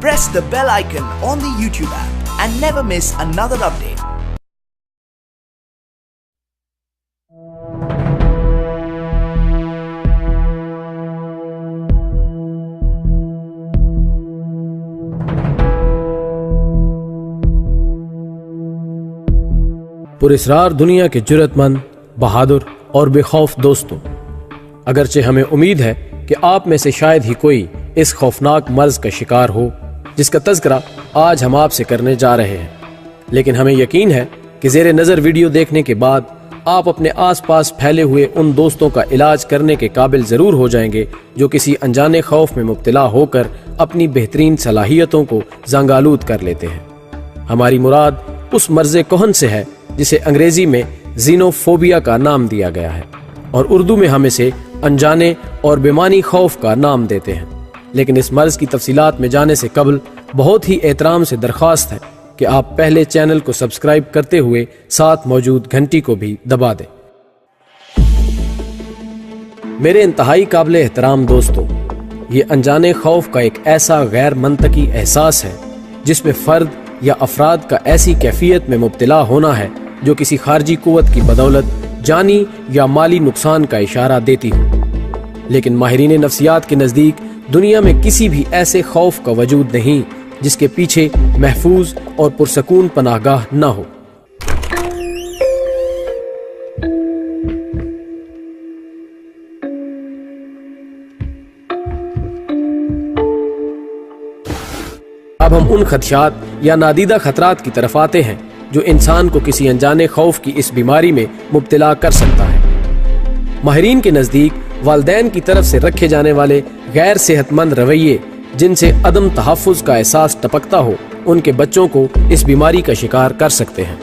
press the bell icon on the YouTube app and never miss another update. पुरस्रार दुनिया के जुर्रतमंद, बहादुर और बेखौफ दोस्तों, अगरचे हमें उम्मीद है कि आप में से शायद ही कोई इस खौफनाक मर्ज का शिकार हो जिसका तज़किरा आज हम आपसे करने जा रहे हैं, लेकिन हमें यकीन है कि ज़ेरे नज़र वीडियो देखने के बाद आप अपने आसपास फैले हुए उन दोस्तों का इलाज करने के काबिल ज़रूर हो जाएंगे जो किसी अनजाने खौफ में मुब्तला होकर अपनी बेहतरीन सलाहियतों को ज़ंगालूद कर लेते हैं। हमारी मुराद उस मर्ज़े कोहन से है जिसे अंग्रेजी में ज़ीनोफोबिया का नाम दिया गया है और उर्दू में हम इसे अनजाने और बेमानी खौफ का नाम देते हैं। लेकिन इस मर्ज की तफसीलात में जाने से कबल बहुत ही एहतराम से दरख्वास्त है कि आप पहले चैनल को सब्सक्राइब करते हुए साथ मौजूद घंटी को भी दबा दें। मेरे इंतहाई काबिल एहतराम दोस्तों, ये अनजाने खौफ का एक ऐसा गैर मंतकी एहसास है जिसमें फर्द या अफराद का ऐसी कैफियत में मुब्तला होना है जो किसी खारजी कुव्वत की बदौलत जानी या माली नुकसान का इशारा देती हो। लेकिन माहिरीन नफ्सियात के नज़दीक दुनिया में किसी भी ऐसे खौफ का वजूद नहीं जिसके पीछे महफूज और पुरसकून पनाहगाह न हो। अब हम उन खदशात या नादीदा खतरात की तरफ आते हैं जो इंसान को किसी अनजाने खौफ की इस बीमारी में मुब्तला कर सकता है। माहिरीन के नज़दीक वालिदैन की तरफ से रखे जाने वाले गैर सेहतमंद रवैये जिनसे अदम तहफ़्फ़ुज़ का एहसास टपकता हो, उनके बच्चों को इस बीमारी का शिकार कर सकते हैं।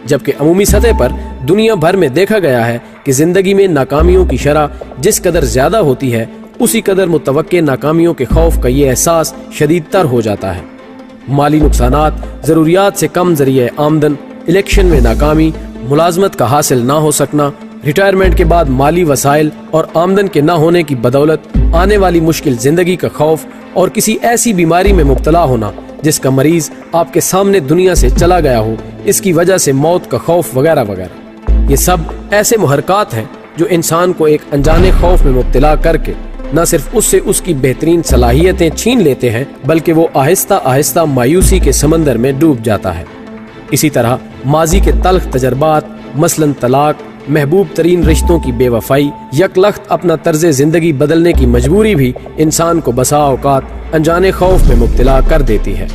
जबकि अमूमी सतह पर दुनिया भर में देखा गया है कि ज़िंदगी में नाकामियों की शरह जिस कदर ज़्यादा होती है, उसी कदर मुतवक्के नाकामियों के खौफ का ये एहसास शदीद तर हो जाता है। माली नुकसानात, ज़रूरियात से कम ज़रिए आमदन, इलेक्शन में नाकामी, मुलाजमत का हासिल ना हो सकना, रिटायरमेंट के बाद माली वसाइल और आमदन के ना होने की बदौलत आने वाली मुश्किल ज़िंदगी का खौफ और किसी ऐसी बीमारी में मुब्तला होना जिसका मरीज आपके सामने दुनिया से चला गया हो, इसकी वजह से मौत का खौफ वगैरह वगैरह, ये सब ऐसे मुहरकात हैं जो इंसान को एक अनजाने खौफ में मुब्तला करके न सिर्फ उससे उसकी बेहतरीन सलाहियतें छीन लेते हैं बल्कि वो आहिस्ता आहिस्ता मायूसी के समंदर में डूब जाता है। इसी तरह माजी के तल्ख तजर्बात, मसलन तलाक, महबूब तरीन रिश्तों की बेवफाई, यकलख्त अपना तर्ज जिंदगी बदलने की मजबूरी भी इंसान को बसा औकात अनजाने खौफ में मुब्तला कर देती है।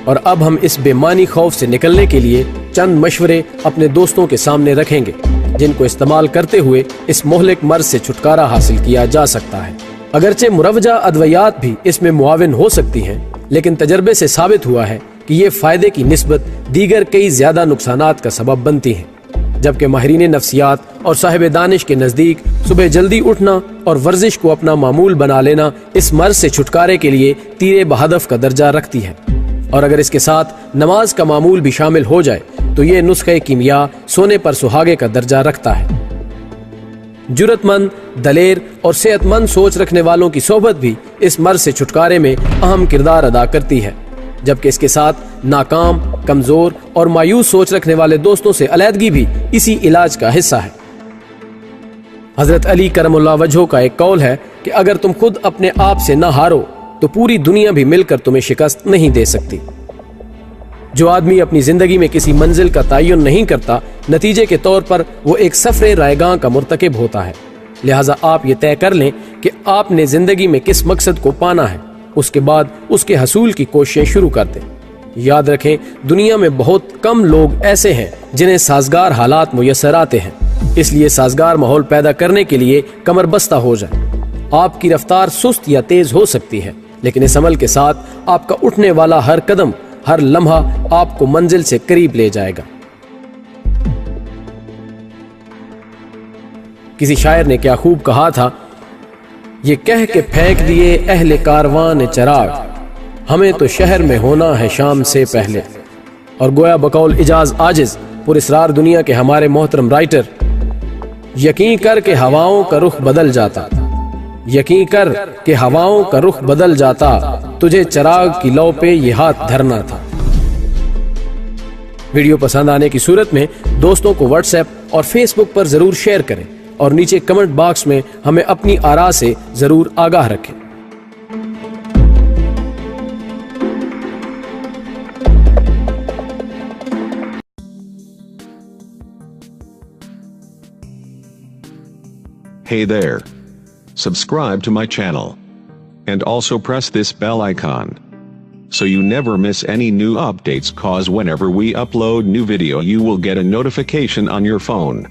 और अब हम इस बेमानी खौफ से निकलने के लिए चंद मशवरे अपने दोस्तों के सामने रखेंगे जिनको इस्तेमाल करते हुए इस मोहलिक मर्ज से छुटकारा हासिल किया जा सकता है। अगरचे मुरवजा अदवियात भी इसमें मुआविन हो सकती हैं, लेकिन तजर्बे से साबित हुआ है कि ये फायदे की निस्बत दीगर कई ज्यादा नुकसानात का सबब बनती हैं। जबकि माहिरीन नफ्सियात और साहिब दानिश के नजदीक सुबह जल्दी उठना और वर्जिश को अपना मामूल बना लेना इस मर्ज से छुटकारे के लिए तीरे बहदफ का दर्जा रखती है। और अगर इसके साथ नमाज का मामूल भी शामिल हो जाए तो ये नुस्खे कीमिया सोने पर सुहागे का दर्जा रखता है। जुर्रतमंद, दलेर और सेहतमंद सोच रखने वालों की सोहबत भी इस मर्ज से छुटकारे में अहम किरदार अदा करती है, जबकि इसके साथ नाकाम, कमजोर और मायूस सोच रखने वाले दोस्तों से अलहदगी भी इसी इलाज का हिस्सा है। हजरत अली करमुल्लाह वजहो का एक कौल है कि अगर तुम खुद अपने आप से न हारो तो पूरी दुनिया भी मिलकर तुम्हें शिकस्त नहीं दे सकती। जो आदमी अपनी जिंदगी में किसी मंजिल का तयन नहीं करता, नतीजे के तौर पर वो एक सफरे रायगां का मुर्तकिब होता है। लिहाजा आप ये तय कर लें कि आपने जिंदगी में किस मकसद को पाना है, उसके बाद उसके हसूल की कोशिशें शुरू कर दें। याद रखें, दुनिया में बहुत कम लोग ऐसे हैं जिन्हें साजगार हालात मुयस्सर आते हैं, इसलिए साजगार माहौल पैदा करने के लिए कमर बस्ता हो जाए। आपकी रफ्तार सुस्त या तेज हो सकती है, लेकिन इस अमल के साथ आपका उठने वाला हर कदम, हर लम्हा आपको मंजिल से करीब ले जाएगा। किसी शायर ने क्या खूब कहा था یہ کہہ کے پھینک دیے اہل کاروان چراغ، ہمیں تو شہر میں ہونا ہے شام سے پہلے۔ اور گویا بقول اجاز عاجز پر اسرار دنیا کے ہمارے محترم رائٹر، یقین کر کہ ہواؤں کا رخ بدل جاتا، یقین کر کہ ہواؤں کا رخ بدل جاتا، تجھے چراغ کی لو پہ یہ ہاتھ دھرنا تھا۔ ویڈیو پسند آنے کی صورت میں دوستوں کو واٹس ایپ اور فیس بک پر ضرور شیئر کریں اور نیچے کمنٹ باکس میں ہمیں اپنی آراء سے ضرور آگاہ رکھیں۔ Hey there. Subscribe to my channel. And also press this bell icon, so you never miss any new updates, cause whenever we upload new video you will get a notification on your phone.